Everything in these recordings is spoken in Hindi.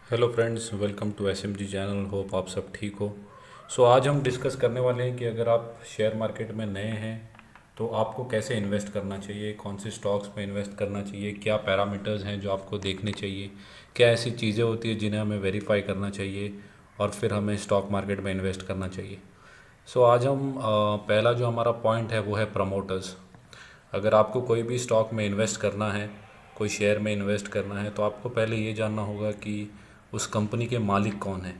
Hello friends, welcome to SMG channel. Hope आप सब ठीक हो। आज हम डिस्कस करने वाले हैं कि अगर आप शेयर मार्केट में नए हैं तो आपको कैसे इन्वेस्ट करना चाहिए, कौन से स्टॉक्स में इन्वेस्ट करना चाहिए, क्या पैरामीटर्स हैं जो आपको देखने चाहिए, क्या ऐसी चीज़ें होती हैं जिन्हें हमें वेरीफाई करना चाहिए और फिर हमें स्टॉक मार्केट में इन्वेस्ट करना चाहिए। आज हम पहला जो हमारा पॉइंट है वो है प्रमोटर्स। अगर आपको कोई भी स्टॉक में इन्वेस्ट करना है, कोई शेयर में इन्वेस्ट करना है, तो आपको पहले ये जानना होगा कि उस कंपनी के मालिक कौन है।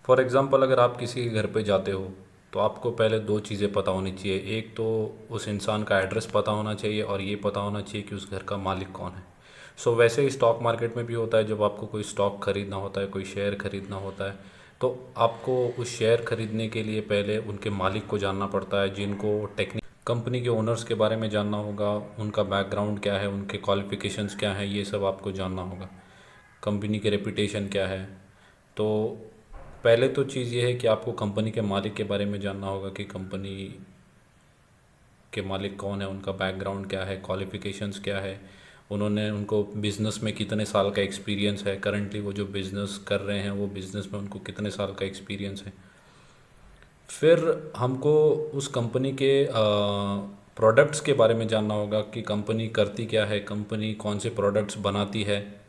फॉर एग्ज़ाम्पल, अगर आप किसी के घर पे जाते हो तो आपको पहले दो चीज़ें पता होनी चाहिए। एक तो उस इंसान का एड्रेस पता होना चाहिए और ये पता होना चाहिए कि उस घर का मालिक कौन है। वैसे ही स्टॉक मार्केट में भी होता है। जब आपको कोई स्टॉक खरीदना होता है, कोई शेयर खरीदना होता है, तो आपको उस शेयर खरीदने के लिए पहले उनके मालिक को जानना पड़ता है, जिनको टेक्निक कंपनी के ओनर्स के बारे में जानना होगा, उनका बैकग्राउंड क्या है, उनके क्वालिफ़िकेशंस क्या हैं, ये सब आपको जानना होगा। कंपनी के रेपुटेशन क्या है। तो पहले तो चीज़ ये है कि आपको कंपनी के मालिक के बारे में जानना होगा कि कंपनी के मालिक कौन है, उनका बैकग्राउंड क्या है, क्वालिफ़िकेशंस क्या है, उनको बिज़नेस में कितने साल का एक्सपीरियंस है, करंटली वो जो बिज़नेस कर रहे हैं वो बिज़नेस में उनको कितने साल का एक्सपीरियंस है। फिर हमको उस कंपनी के प्रोडक्ट्स के बारे में जानना होगा कि कंपनी करती क्या है, कंपनी कौन से प्रोडक्ट्स बनाती है,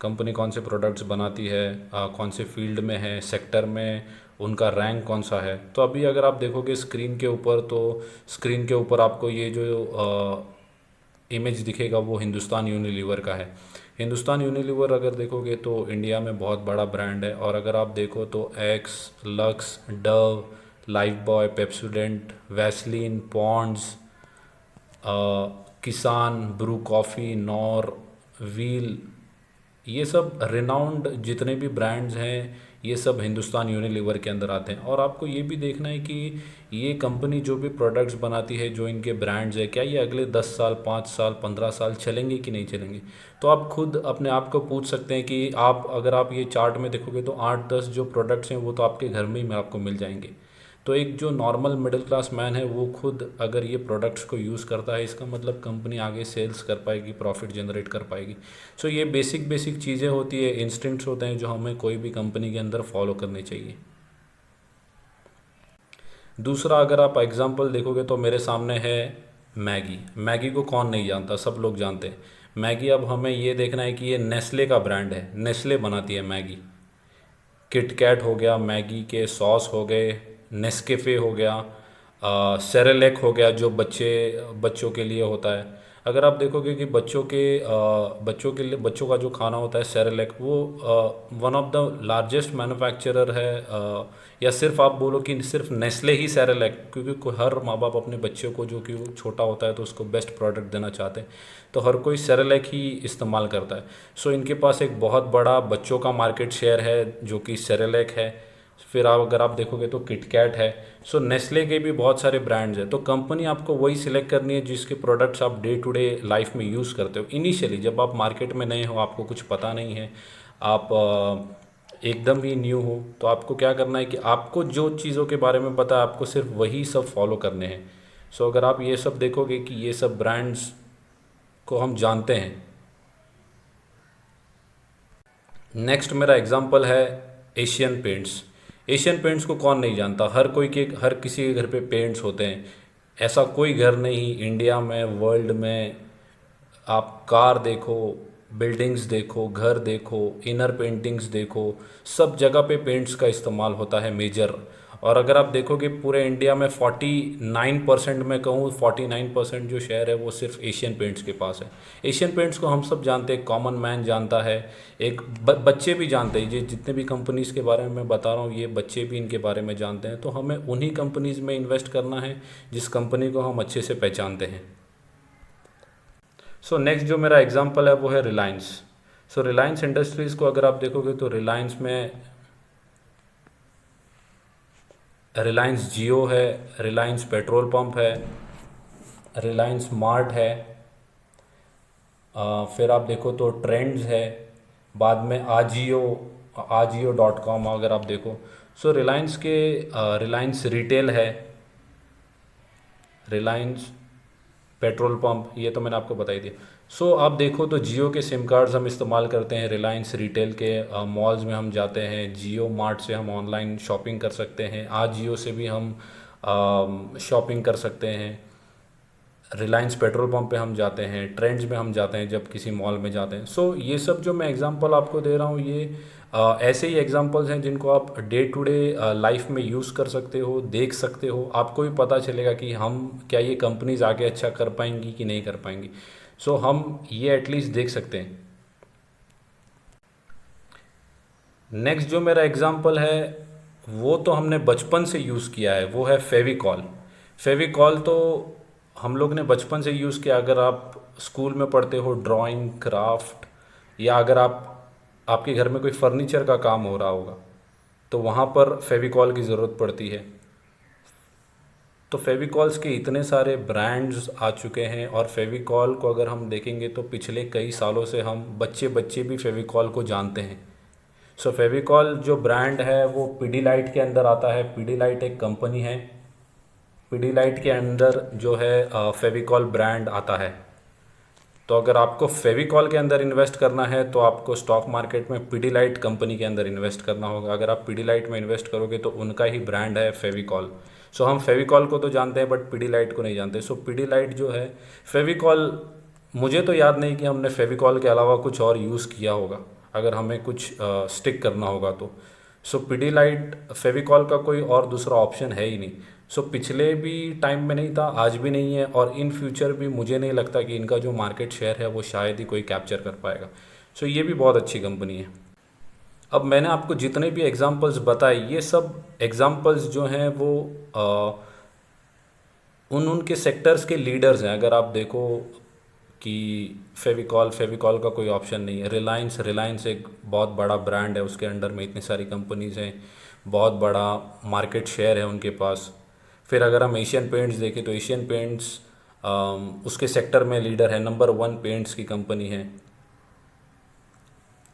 कंपनी कौन से प्रोडक्ट्स बनाती है, कौन से फील्ड में है, सेक्टर में उनका रैंक कौन सा है। तो अभी अगर आप देखोगे स्क्रीन के ऊपर, तो स्क्रीन के ऊपर आपको ये जो इमेज दिखेगा वो हिंदुस्तान यूनिलीवर का है। हिंदुस्तान यूनिलीवर अगर देखोगे तो इंडिया में बहुत बड़ा ब्रांड है। और अगर आप देखो तो Axe, Lux, Dove, Lifebuoy, Pepsodent, Vaseline, Pond's, Kissan, Bru coffee, Knorr, Wheel, ये सब रिनाउंड जितने भी ब्रांड्स हैं ये सब हिंदुस्तान यूनिलीवर के अंदर आते हैं। और आपको ये भी देखना है कि ये कंपनी जो भी प्रोडक्ट्स बनाती है, जो इनके ब्रांड्स है, क्या ये अगले 10 साल, 5 साल, 15 साल चलेंगे कि नहीं चलेंगे। तो आप खुद अपने आप को पूछ सकते हैं कि अगर आप ये चार्ट में देखोगे तो 8-10 जो प्रोडक्ट्स हैं वो तो आपके घर में ही आपको मिल जाएंगे। तो एक जो नॉर्मल मिडिल क्लास मैन है वो खुद अगर ये प्रोडक्ट्स को यूज़ करता है, इसका मतलब कंपनी आगे सेल्स कर पाएगी, प्रॉफिट जनरेट कर पाएगी। ये बेसिक बेसिक चीज़ें होती है, इंस्टिंक्ट्स होते हैं जो हमें कोई भी कंपनी के अंदर फॉलो करने चाहिए। दूसरा, अगर आप एग्जांपल देखोगे तो मेरे सामने है मैगी। मैगी को कौन नहीं जानता, सब लोग जानते हैं मैगी। अब हमें ये देखना है कि ये नेस्ले का ब्रांड है, नेस्ले बनाती है मैगी। किटकैट हो गया, मैगी के सॉस हो गए, नेस्कैफ़े हो गया, सेरेलैक हो गया जो बच्चों के लिए होता है। अगर आप देखोगे कि बच्चों का जो खाना होता है सेरेलैक, वो one of the largest manufacturer है। या सिर्फ आप बोलो कि सिर्फ नेस्ले ही सेरेलैक, क्योंकि हर माँ बाप अपने बच्चों को, जो कि वो छोटा होता है तो उसको बेस्ट प्रोडक्ट देना चाहते हैं, तो हर कोई सेरेलैक ही इस्तेमाल करता है। इनके पास एक बहुत बड़ा बच्चों का मार्केट शेयर है जो कि सेरेलैक है। फिर अगर आप देखोगे तो किटकैट है। नेस्ले के भी बहुत सारे ब्रांड्स हैं। तो कंपनी आपको वही सिलेक्ट करनी है जिसके प्रोडक्ट्स आप डे टू डे लाइफ में यूज़ करते हो। इनिशियली जब आप मार्केट में नए हो, आपको कुछ पता नहीं है, आप एकदम ही न्यू हो, तो आपको क्या करना है कि आपको जो चीज़ों के बारे में पता है आपको सिर्फ वही सब फॉलो करने हैं। अगर आप ये सब देखोगे कि ये सब ब्रांड्स को हम जानते हैं। नेक्स्ट मेरा एग्जांपल है एशियन पेंट्स। एशियन पेंट्स को कौन नहीं जानता, हर किसी के घर पे पेंट्स होते हैं। ऐसा कोई घर नहीं इंडिया में, वर्ल्ड में, आप कार देखो, बिल्डिंग्स देखो, घर देखो, इनर पेंटिंग्स देखो, सब जगह पे पेंट्स का इस्तेमाल होता है मेजर। और अगर आप देखोगे पूरे इंडिया में 49% में कहूँ, 49% जो शेयर है वो सिर्फ एशियन पेंट्स के पास है। एशियन पेंट्स को हम सब जानते हैं, कॉमन मैन जानता है, एक बच्चे भी जानते हैं। ये जितने भी कंपनीज़ के बारे में मैं बता रहा हूँ ये बच्चे भी इनके बारे में जानते हैं। तो हमें उन्हीं कंपनीज़ में इन्वेस्ट करना है जिस कंपनी को हम अच्छे से पहचानते हैं। नेक्स्ट जो मेरा एग्जांपल है वो है रिलायंस। रिलायंस इंडस्ट्रीज़ को अगर आप देखोगे तो रिलायंस जियो है, रिलायंस पेट्रोल पंप है, रिलायंस मार्ट है, फिर आप देखो तो ट्रेंड्स है, बाद में आजियो.com अगर आप देखो। रिलायंस रिटेल है, रिलायंस पेट्रोल पंप, ये तो मैंने आपको बता ही दिया। सो आप देखो तो जियो के सिम कार्ड्स हम इस्तेमाल करते हैं, रिलायंस रिटेल के मॉल्स में हम जाते हैं, जियो मार्ट से हम ऑनलाइन शॉपिंग कर सकते हैं, आज जियो से भी हम शॉपिंग कर सकते हैं, रिलायंस पेट्रोल पंप पे हम जाते हैं, ट्रेंड्स में हम जाते हैं जब किसी मॉल में जाते हैं। सो ये सब जो मैं एग्जांपल आपको दे रहा हूँ, ये ऐसे ही एग्जांपल्स हैं जिनको आप डे टू डे लाइफ में यूज़ कर सकते हो, देख सकते हो, आपको भी पता चलेगा कि हम क्या ये कंपनीज आगे अच्छा कर पाएंगी कि नहीं कर पाएंगी। सो हम ये एटलीस्ट देख सकते हैं। नेक्स्ट जो मेरा एग्जांपल है वो तो हमने बचपन से यूज़ किया है, वो है फेविकॉल। फेविकॉल तो हम लोग ने बचपन से यूज़ किया। अगर आप स्कूल में पढ़ते हो ड्राइंग क्राफ्ट, या अगर आप आपके घर में कोई फर्नीचर का काम हो रहा होगा तो वहाँ पर फेविकॉल की ज़रूरत पड़ती है। तो फेविकॉल्स के इतने सारे ब्रांड्स आ चुके हैं, और फेविकॉल को अगर हम देखेंगे तो पिछले कई सालों से हम बच्चे बच्चे भी फेविकॉल को जानते हैं। सो फेविकॉल जो ब्रांड है वो पीडीलाइट के अंदर आता है। पीडीलाइट एक कंपनी है, पीडीलाइट के अंदर जो है फेविकॉल ब्रांड आता है। तो अगर आपको फेविकॉल के अंदर इन्वेस्ट करना है तो आपको स्टॉक मार्केट में पीडीलाइट कंपनी के अंदर इन्वेस्ट करना होगा। अगर आप पीडीलाइट में इन्वेस्ट करोगे तो उनका ही ब्रांड है फेविकॉल। सो हम फेविकॉल को तो जानते हैं बट पीडीलाइट को नहीं जानते। सो पीडीलाइट जो है फेविकॉल, मुझे तो याद नहीं कि हमने फेविकॉल के अलावा कुछ और यूज़ किया होगा अगर हमें कुछ स्टिक करना होगा तो। सो पीडीलाइट फेविकॉल का कोई और दूसरा ऑप्शन है ही नहीं। सो पिछले भी टाइम में नहीं था, आज भी नहीं है, और इन फ्यूचर भी मुझे नहीं लगता कि इनका जो मार्केट शेयर है वो शायद ही कोई कैप्चर कर पाएगा। सो ये भी बहुत अच्छी कंपनी है। अब मैंने आपको जितने भी एग्जांपल्स बताए, ये सब एग्जांपल्स जो हैं वो उनके सेक्टर्स के लीडर्स हैं। अगर आप देखो कि फेविकॉल फेविकॉल का कोई ऑप्शन नहीं है, रिलायंस रिलायंस एक बहुत बड़ा ब्रांड है, उसके अंडर में इतनी सारी कंपनीज हैं, बहुत बड़ा मार्केट शेयर है उनके पास। फिर अगर हम एशियन पेंट्स देखें तो एशियन पेंट्स उसके सेक्टर में लीडर है, नंबर 1 पेंट्स की कंपनी है।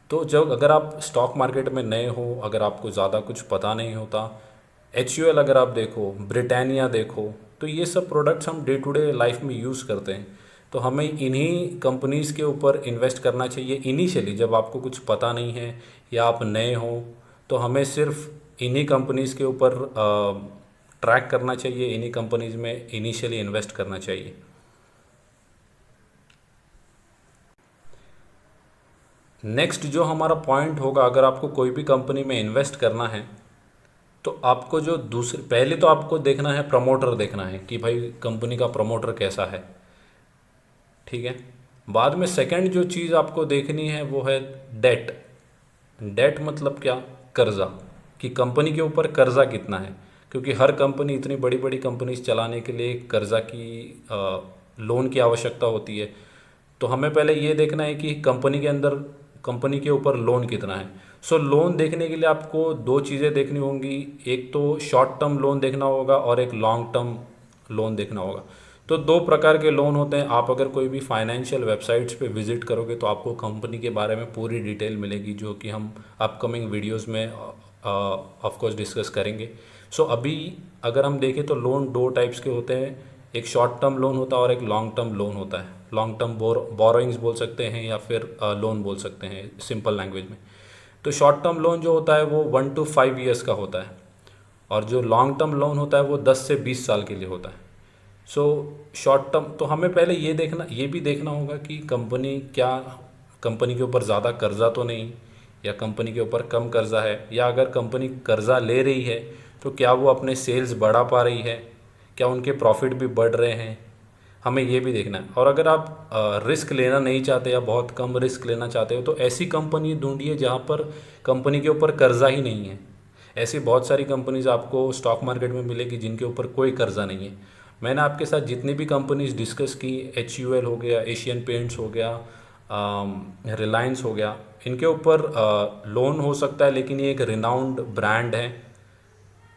तो जब अगर आप स्टॉक मार्केट में नए हो, अगर आपको ज़्यादा कुछ पता नहीं होता, HUL अगर आप देखो, ब्रिटानिया देखो, तो ये सब प्रोडक्ट्स हम डे टू डे लाइफ में यूज़ करते हैं। तो हमें इन्हीं कंपनीज़ के ऊपर इन्वेस्ट करना चाहिए इनिशियली, जब आपको कुछ पता नहीं है या आप नए हो, तो हमें सिर्फ इन्हीं कंपनीज़ के ऊपर ट्रैक करना चाहिए, इन्हीं कंपनीज़ में इनिशियली इन्वेस्ट करना चाहिए। नेक्स्ट जो हमारा पॉइंट होगा, अगर आपको कोई भी कंपनी में इन्वेस्ट करना है तो आपको जो दूसरे, पहले तो आपको देखना है, प्रमोटर देखना है कि भाई कंपनी का प्रमोटर कैसा है, ठीक है। बाद में सेकंड जो चीज़ आपको देखनी है वो है डेट। डेट मतलब क्या? कर्जा, कि कंपनी के ऊपर कर्जा कितना है, क्योंकि हर कंपनी, इतनी बड़ी बड़ी कंपनीज चलाने के लिए कर्जा की लोन की आवश्यकता होती है। तो हमें पहले ये देखना है कि कंपनी के अंदर, कंपनी के ऊपर लोन कितना है। सो लोन देखने के लिए आपको दो चीज़ें देखनी होंगी, एक तो शॉर्ट टर्म लोन देखना होगा और एक लॉन्ग टर्म लोन देखना होगा। तो दो प्रकार के लोन होते हैं। आप अगर कोई भी फाइनेंशियल वेबसाइट्स पे विज़िट करोगे तो आपको कंपनी के बारे में पूरी डिटेल मिलेगी, जो कि हम अपकमिंग वीडियोस में ऑफ कोर्स डिस्कस करेंगे। सो अभी अगर हम देखें तो लोन दो टाइप्स के होते हैं, एक शॉर्ट टर्म लोन होता है और एक लॉन्ग टर्म लोन होता है। लॉन्ग टर्म बोरोइंग्स बोल सकते हैं या फिर लोन बोल सकते हैं सिंपल लैंग्वेज में। तो शॉर्ट टर्म लोन जो होता है वो 1 to 5 ईयर्स का होता है, और जो लॉन्ग टर्म लोन होता है वो 10 से 20 साल के लिए होता है। सो शॉर्ट टर्म, तो हमें पहले ये भी देखना होगा कि कंपनी क्या, कंपनी के ऊपर ज़्यादा कर्जा तो नहीं, या कंपनी के ऊपर कम कर्जा है, या अगर कंपनी कर्जा ले रही है तो क्या वो अपने सेल्स बढ़ा पा रही है, क्या उनके प्रॉफिट भी बढ़ रहे हैं, हमें ये भी देखना है। और अगर आप रिस्क लेना नहीं चाहते या बहुत कम रिस्क लेना चाहते हो तो ऐसी कंपनी ढूंढिए जहाँ पर कंपनी के ऊपर कर्जा ही नहीं है। ऐसी बहुत सारी कंपनीज आपको स्टॉक मार्केट में मिलेगी जिनके ऊपर कोई कर्जा नहीं है। मैंने आपके साथ जितनी भी कंपनीज डिस्कस की, HUL हो गया, एशियन पेंट्स हो गया, रिलायंस हो गया, इनके ऊपर लोन हो सकता है, लेकिन ये एक रिनाउंड ब्रांड है,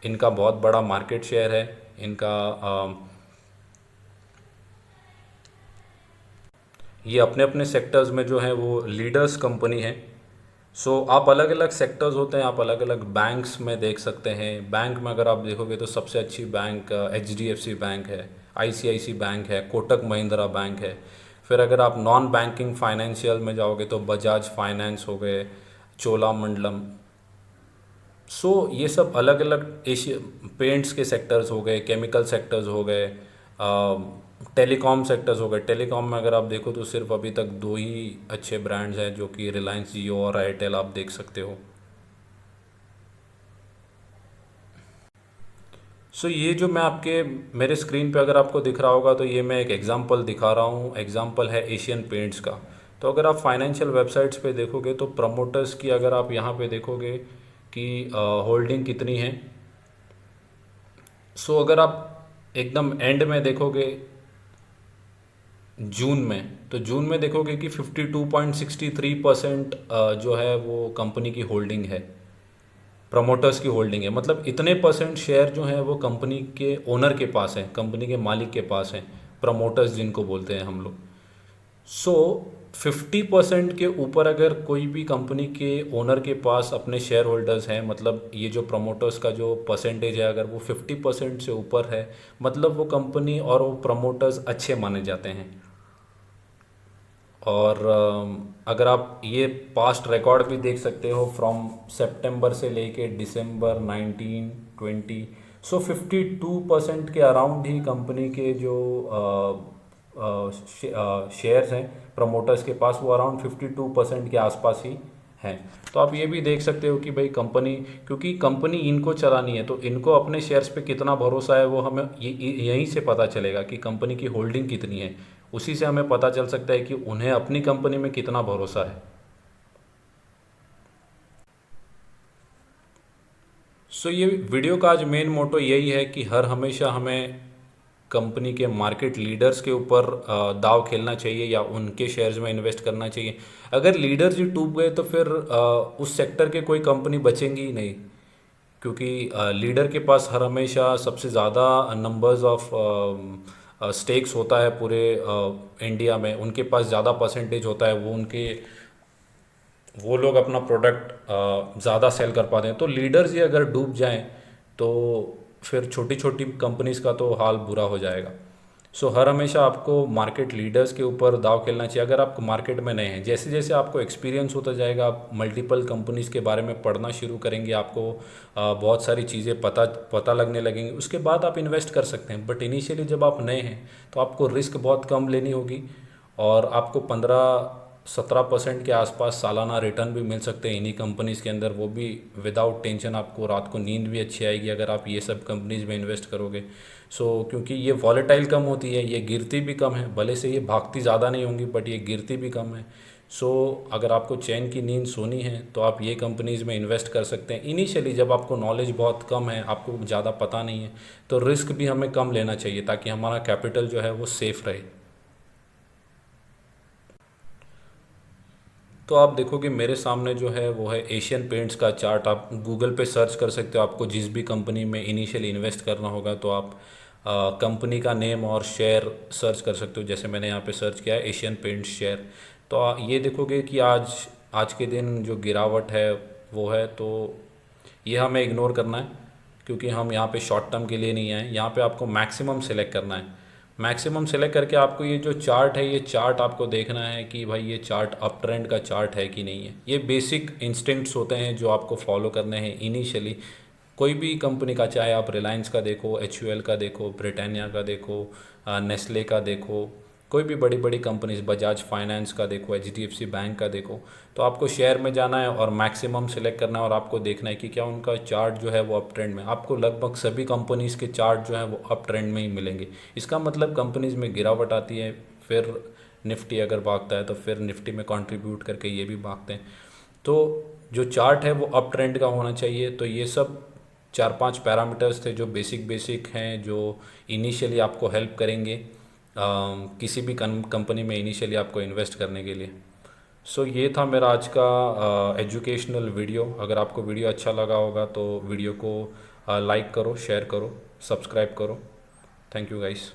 इनका बहुत बड़ा मार्केट शेयर है, इनका ये अपने अपने सेक्टर्स में जो है वो लीडर्स कंपनी है। सो आप अलग अलग सेक्टर्स होते हैं, आप अलग अलग बैंक्स में देख सकते हैं। बैंक में अगर आप देखोगे तो सबसे अच्छी बैंक HDFC बैंक है, आईसीआईसी बैंक है, कोटक महिंद्रा बैंक है। फिर अगर आप नॉन बैंकिंग फाइनेंशियल में जाओगे तो बजाज फाइनेंस हो गए, चोलामंडलम। सो ये सब अलग अलग एशिया, पेंट्स के सेक्टर्स हो गए, केमिकल सेक्टर्स हो गए, टेलीकॉम सेक्टर्स हो गए। टेलीकॉम में अगर आप देखो तो सिर्फ अभी तक दो ही अच्छे ब्रांड्स हैं, जो कि रिलायंस जियो और एयरटेल, आप देख सकते हो। सो ये जो मैं आपके मेरे स्क्रीन पे अगर आपको दिख रहा होगा, तो ये मैं एक एग्जांपल दिखा रहा हूँ। एग्जांपल है एशियन पेंट्स का। तो अगर आप फाइनेंशियल वेबसाइट्स पे देखोगे तो प्रमोटर्स की अगर आप यहाँ पे देखोगे कि होल्डिंग कितनी है। सो अगर आप एकदम एंड में देखोगे जून में, तो जून में देखोगे कि 52.63% जो है वो कंपनी की होल्डिंग है, प्रमोटर्स की होल्डिंग है। मतलब इतने परसेंट शेयर जो हैं वो कंपनी के ओनर के पास हैं, कंपनी के मालिक के पास हैं, प्रमोटर्स जिनको बोलते हैं हम लोग। सो 50% के ऊपर अगर कोई भी कंपनी के ओनर के पास अपने शेयर होल्डर्स हैं, मतलब ये जो प्रमोटर्स का जो परसेंटेज है अगर वो 50% से ऊपर है, मतलब वो कंपनी और वो प्रमोटर्स अच्छे माने जाते हैं। और अगर आप ये पास्ट रिकॉर्ड भी देख सकते हो फ्रॉम सितंबर से लेके दिसंबर 1920। सो 52% के अराउंड ही कंपनी के जो शेयर्स हैं प्रमोटर्स के पास, वो अराउंड 52% के आसपास ही हैं। तो आप ये भी देख सकते हो कि भाई कंपनी, क्योंकि कंपनी इनको चलानी है, तो इनको अपने शेयर्स पे कितना भरोसा है वो हमें यहीं से पता चलेगा कि कंपनी की होल्डिंग कितनी है। उसी से हमें पता चल सकता है कि उन्हें अपनी कंपनी में कितना भरोसा है। सो ये वीडियो का आज मेन मोटो यही है कि हर हमेशा हमें कंपनी के मार्केट लीडर्स के ऊपर दाव खेलना चाहिए या उनके शेयर्स में इन्वेस्ट करना चाहिए। अगर लीडर्स ही डूब गए तो फिर उस सेक्टर के कोई कंपनी बचेंगी ही नहीं, क्योंकि लीडर के पास हर हमेशा सबसे ज़्यादा नंबर्स ऑफ स्टेक्स होता है पूरे इंडिया में। उनके पास ज़्यादा परसेंटेज होता है, वो लोग अपना प्रोडक्ट ज़्यादा सेल कर पाते हैं। तो लीडर्स ही अगर डूब जाएं तो फिर छोटी छोटी कंपनीज का तो हाल बुरा हो जाएगा। सो हर हमेशा आपको मार्केट लीडर्स के ऊपर दाव खेलना चाहिए। अगर आप मार्केट में नए हैं, जैसे जैसे आपको एक्सपीरियंस होता जाएगा, आप मल्टीपल कंपनीज़ के बारे में पढ़ना शुरू करेंगे, आपको बहुत सारी चीज़ें पता लगने लगेंगी, उसके बाद आप इन्वेस्ट कर सकते हैं। बट इनिशियली जब आप नए हैं तो आपको रिस्क बहुत कम लेनी होगी, और आपको 15-17% के आसपास सालाना रिटर्न भी मिल सकते हैं इन्हीं कंपनीज़ के अंदर, वो भी विदाउट टेंशन। आपको रात को नींद भी अच्छी आएगी अगर आप ये सब कंपनीज़ में इन्वेस्ट करोगे। क्योंकि ये वॉलेटाइल कम होती है, ये गिरती भी कम है, भले से ये भागती ज़्यादा नहीं होंगी बट ये गिरती भी कम है। अगर आपको चैन की नींद सोनी है तो आप ये कंपनीज़ में इन्वेस्ट कर सकते हैं। इनिशियली जब आपको नॉलेज बहुत कम है, आपको ज़्यादा पता नहीं है, तो रिस्क भी हमें कम लेना चाहिए ताकि हमारा कैपिटल जो है वो सेफ़ रहे। तो आप देखोगे मेरे सामने जो है वो है एशियन पेंट्स का चार्ट। आप गूगल पे सर्च कर सकते हो। आपको जिस भी कंपनी में इनिशियली इन्वेस्ट करना होगा तो आप कंपनी का नेम और शेयर सर्च कर सकते हो। जैसे मैंने यहाँ पे सर्च किया है एशियन पेंट्स शेयर। तो ये देखोगे कि आज आज के दिन जो गिरावट है वो है, तो ये हमें इग्नोर करना है, क्योंकि हम यहाँ पे शॉर्ट टर्म के लिए नहीं आए। यहाँ पे आपको मैक्सिमम सेलेक्ट करना है। मैक्सिमम सेलेक्ट करके आपको ये जो चार्ट है, ये चार्ट आपको देखना है कि भाई ये चार्ट अप ट्रेंड का चार्ट है कि नहीं है। ये बेसिक इंस्टिंक्ट्स होते हैं जो आपको फॉलो करने हैं इनिशियली। कोई भी कंपनी का, चाहे आप रिलायंस का देखो, HUL का देखो, ब्रिटानिया का देखो, नेस्ले का देखो, कोई भी बड़ी बड़ी कंपनीज, बजाज फाइनेंस का देखो, HDFC बैंक का देखो, तो आपको शेयर में जाना है और मैक्सिमम सेलेक्ट करना है और आपको देखना है कि क्या उनका चार्ट जो है वो अप ट्रेंड में। आपको लगभग सभी कंपनीज़ के चार्ट जो है वो अप ट्रेंड में ही मिलेंगे। इसका मतलब कंपनीज़ में गिरावट आती है, फिर निफ्टी अगर भागता है तो फिर निफ्टी में कंट्रीब्यूट करके ये भी भागते हैं। तो जो चार्ट है वो अप ट्रेंड का होना चाहिए। तो ये सब 4-5 पैरामीटर्स थे जो बेसिक बेसिक हैं, जो इनिशियली आपको हेल्प करेंगे किसी भी कंपनी में इनिशियली आपको इन्वेस्ट करने के लिए। ये था मेरा आज का एजुकेशनल वीडियो। अगर आपको वीडियो अच्छा लगा होगा तो वीडियो को लाइक करो, शेयर करो, सब्सक्राइब करो। Thank you guys.